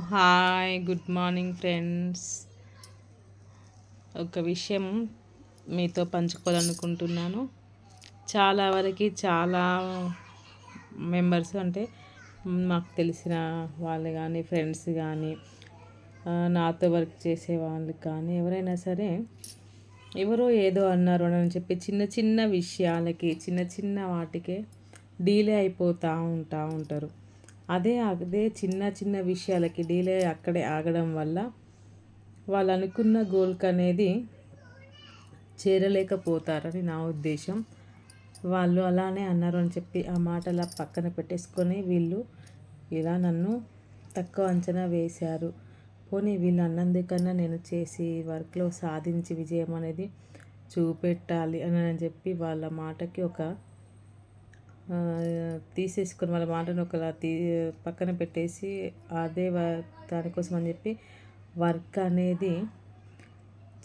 Hi good morning friends. ఒక విషయం మీతో పంచుకోవాలనుకుంటున్నాను. చాలా వరకు చాలా మెంబర్స్ అంటే మాకు తెలిసిన వాళ్ళు కానీ ఫ్రెండ్స్ కానీ నాతో వర్క్ చేసే వాళ్ళు కానీ ఎవరైనా సరే ఎవరో ఏదో అన్నారు అని చెప్పి చిన్న చిన్న విషయాలకి చిన్న చిన్న వాటికే డీలే అయిపోతూ ఉంటారు. అదే చిన్న చిన్న విషయాలకి డీలే అక్కడే ఆగడం వల్ల వాళ్ళు అనుకున్న గోల్కి అనేది చేరలేకపోతారని నా ఉద్దేశం. వాళ్ళు అలానే అన్నారు అని చెప్పి ఆ మాటలా పక్కన పెట్టేసుకొని వీళ్ళు ఇలా నన్ను తక్కువ అంచనా వేశారు, పోనీ వీళ్ళు అన్నందుకన్నా నేను చేసి వర్క్లో సాధించి విజయం అనేది చూపెట్టాలి అని చెప్పి వాళ్ళ మాటకి ఒక తీసేసుకొని వాళ్ళ మాటను ఒకలా పక్కన పెట్టేసి అదే దానికోసం అని చెప్పి వర్క్ అనేది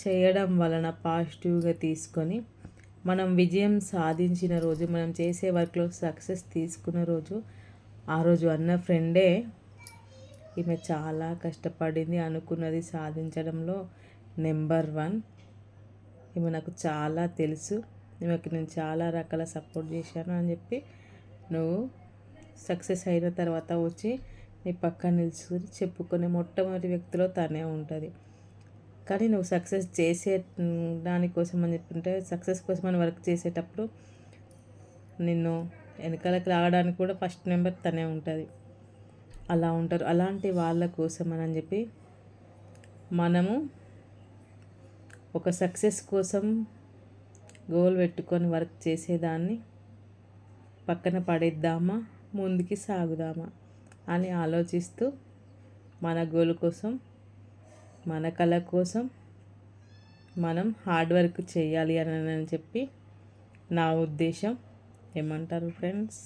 చేయడం వలన పాజిటివ్గా తీసుకొని మనం విజయం సాధించిన రోజు, మనం చేసే వర్క్లో సక్సెస్ తీసుకున్న రోజు, ఆ రోజు అన్న ఫ్రెండే ఈమె చాలా కష్టపడింది, అనుకున్నది సాధించడంలో నెంబర్ 1. ఈమె నాకు చాలా తెలుసు, ఈమెకి నేను చాలా రకాల సపోర్ట్ చేశాను అని చెప్పి నువ్వు సక్సెస్ అయిన తర్వాత వచ్చి నీ పక్కన నిలుచుని చెప్పుకునే మొట్టమొదటి వ్యక్తిలో తనే ఉంటుంది. కానీ నువ్వు సక్సెస్ చేసే దానికోసం అని చెప్పుంటే సక్సెస్ కోసం అని వర్క్ చేసేటప్పుడు నిన్ను వెనకాలకి రావడానికి కూడా ఫస్ట్ నెంబర్ తనే ఉంటుంది. అలా ఉంటారు. అలాంటి వాళ్ళ కోసం అని చెప్పి మనము ఒక సక్సెస్ కోసం గోల్ పెట్టుకొని వర్క్ చేసేదాన్ని పక్కన పడేద్దామా, ముందుకి సాగుదామా అని ఆలోచిస్తూ మన గోల్ కోసం, మన కళ కోసం మనం హార్డ్ వర్క్ చేయాలి అని చెప్పి నా ఉద్దేశం. ఏమంటారు ఫ్రెండ్స్?